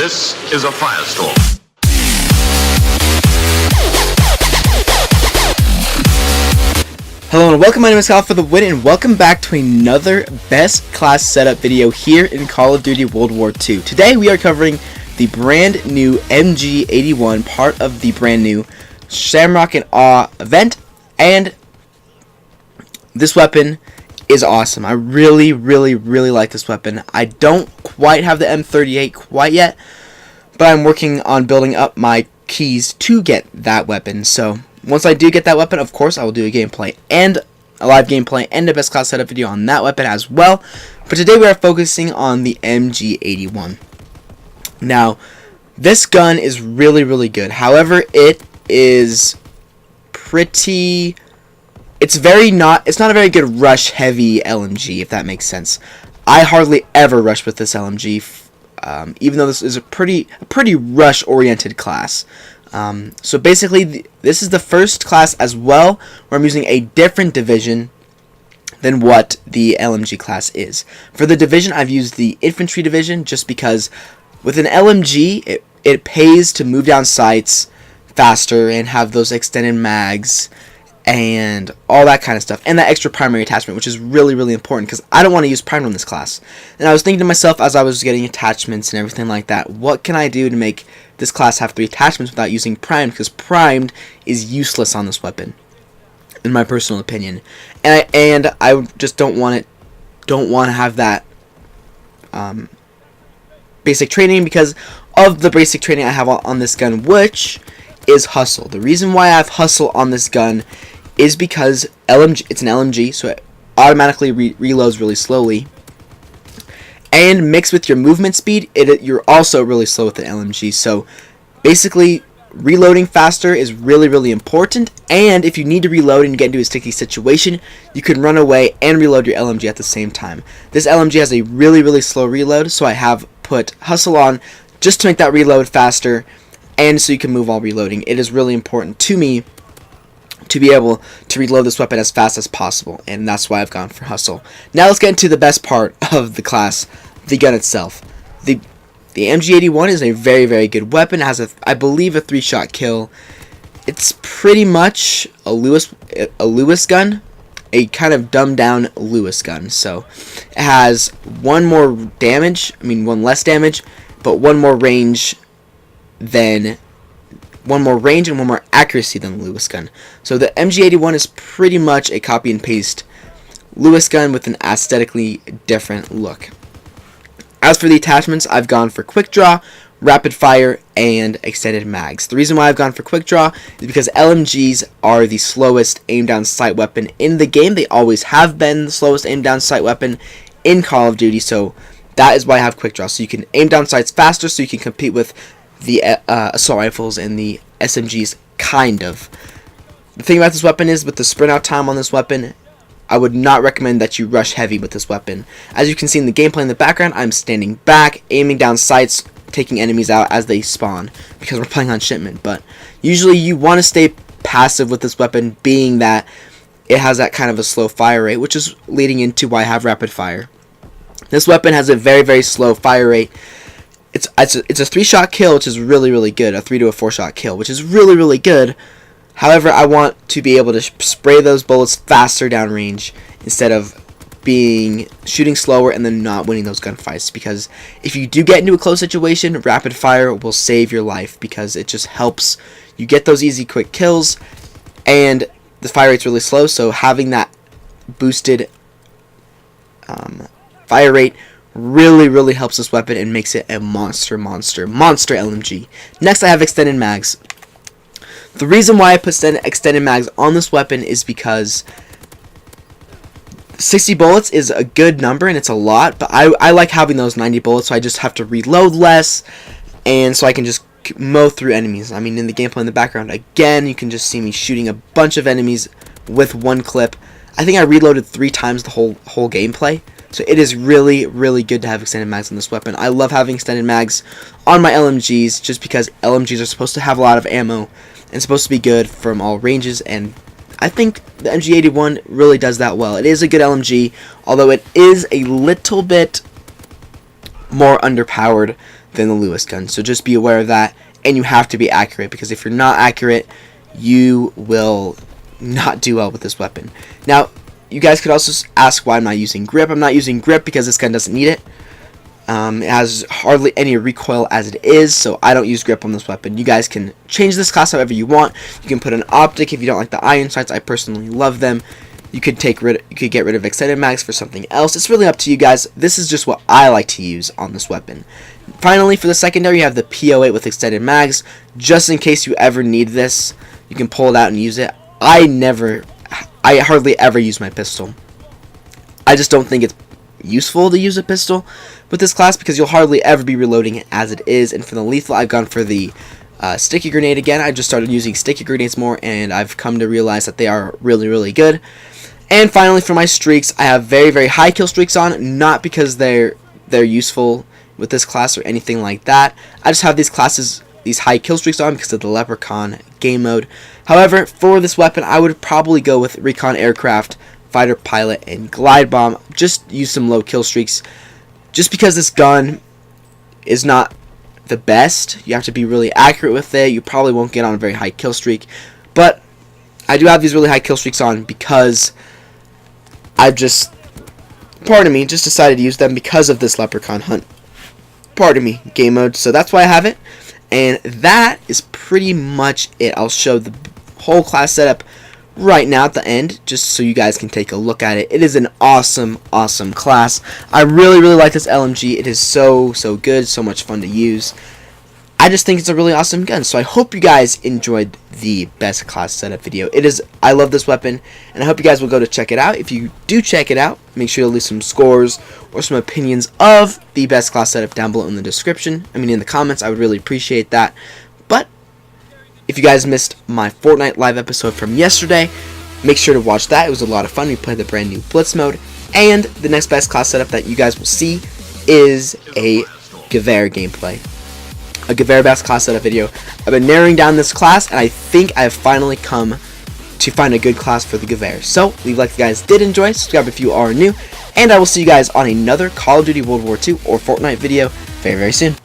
This is a firestorm. Hello and welcome, my name is Kyle for the win, and welcome back to another best class setup video here in Call of Duty World War II. Today we are covering the brand new MG-81, part of the brand new Shamrock and Awe event, and this weapon is awesome. I really like this weapon. I don't quite have the M38 quite yet, but I'm working on building up my keys to get that weapon. So once I do get that weapon, of course I will do a gameplay and a live gameplay and a best class setup video on that weapon as well. But today we are focusing on the MG-81. Now, this gun is really good. However, it is pretty... It's not a very good rush heavy LMG, if that makes sense. I hardly ever rush with this LMG, even though this is a pretty rush oriented class. So basically, this is the first class as well where I'm using a different division than what the LMG class is. For the division, I've used the infantry division just because with an LMG, it pays to move down sights faster and have those extended mags and all that kind of stuff, and that extra primary attachment, which is really important because I don't want to use primed on this class. And I was thinking to myself as I was getting attachments and everything like that, what can I do to make this class have 3 attachments without using primed, because primed is useless on this weapon in my personal opinion. And I just don't want to have that basic training because of the basic training I have on this gun, which is hustle. The reason why I have hustle on this gun is because it's an LMG, so it automatically reloads really slowly. And mixed with your movement speed, you're also really slow with the LMG. So basically, reloading faster is really important. And if you need to reload and you get into a sticky situation, you can run away and reload your LMG at the same time. This LMG has a really slow reload, so I have put hustle on just to make that reload faster, and so you can move while reloading. It is really important to me to be able to reload this weapon as fast as possible, and that's why I've gone for hustle. Now let's get into the best part of the class, the gun itself. The MG-81 is a very good weapon. It has I believe a 3-shot kill. It's pretty much a Lewis gun, a kind of dumbed down Lewis gun. So it has one less damage, but one more range and one more accuracy than the Lewis gun. So the MG-81 is pretty much a copy and paste Lewis gun with an aesthetically different look. As for the attachments, I've gone for quick draw, rapid fire, and extended mags. The reason why I've gone for quick draw is because LMGs are the slowest aim down sight weapon in the game. They always have been the slowest aim down sight weapon in Call of Duty, so that is why I have quick draw. So you can aim down sights faster, so you can compete with the assault rifles and the SMGs, kind of. The thing about this weapon is, with the sprint out time on this weapon, I would not recommend that you rush heavy with this weapon. As you can see in the gameplay in the background, I'm standing back, aiming down sights, taking enemies out as they spawn, because we're playing on shipment. But usually you want to stay passive with this weapon, being that it has that kind of a slow fire rate, which is leading into why I have rapid fire. This weapon has a very slow fire rate. It's a 3-shot kill, which is really good. A 3 to a 4-shot kill, which is really good. However, I want to be able to spray those bullets faster downrange instead of shooting slower and then not winning those gunfights. Because if you do get into a close situation, rapid fire will save your life, because it just helps you get those easy quick kills, and the fire rate's really slow. So having that boosted fire rate really helps this weapon and makes it a monster LMG. Next, I have extended mags. The reason why I put extended mags on this weapon is because 60 bullets is a good number and it's a lot, but I like having those 90 bullets, so I just have to reload less, and so I can just mow through enemies. I mean, in the gameplay in the background, again, you can just see me shooting a bunch of enemies with one clip. I think I reloaded 3 times the whole gameplay. So it is really good to have extended mags on this weapon. I love having extended mags on my LMGs just because LMGs are supposed to have a lot of ammo and supposed to be good from all ranges, and I think the MG-81 really does that well. It is a good LMG, although it is a little bit more underpowered than the Lewis gun. So just be aware of that, and you have to be accurate, because if you're not accurate, you will not do well with this weapon. Now, you guys could also ask why I'm not using grip. I'm not using grip because this gun doesn't need it. It has hardly any recoil as it is, so I don't use grip on this weapon. You guys can change this class however you want. You can put an optic if you don't like the iron sights. I personally love them. You could get rid of extended mags for something else. It's really up to you guys. This is just what I like to use on this weapon. Finally, for the secondary, you have the P08 with extended mags, just in case you ever need this. You can pull it out and use it. I hardly ever use my pistol. I just don't think it's useful to use a pistol with this class, because you'll hardly ever be reloading it as it is. And for the lethal, I've gone for the sticky grenade again. I just started using sticky grenades more, and I've come to realize that they are really, really good. And finally, for my streaks, I have very, very high kill streaks on, not because they're useful with this class or anything like that. I just have these high kill streaks on because of the Leprechaun game mode. However, for this weapon, I would probably go with Recon Aircraft, Fighter Pilot, and Glide Bomb. Just use some low kill streaks. Just because this gun is not the best, you have to be really accurate with it. You probably won't get on a very high kill streak. But I do have these really high kill streaks on because I've just decided to use them because of this Leprechaun hunt. Game mode. So that's why I have it. And that is pretty much it. I'll show the whole class setup right now at the end, just so you guys can take a look at it. It is an awesome, awesome class. I really, really like this LMG. It is so, so good, so much fun to use. I just think it's a really awesome gun. So I hope you guys enjoyed the best class setup video. I love this weapon, and I hope you guys will go to check it out. If you do check it out, make sure to leave some scores or some opinions of the best class setup down below in the description. I mean, in the comments. I would really appreciate that. But if you guys missed my Fortnite live episode from yesterday, make sure to watch that. It was a lot of fun. We played the brand new Blitz mode. And the next best class setup that you guys will see is a Gewehr gameplay. A Gewehr best class setup video. I've been narrowing down this class, and I think I have finally come to find a good class for the Gewehr. So, leave a like if you guys did enjoy, subscribe if you are new, and I will see you guys on another Call of Duty World War II or Fortnite video very, very soon.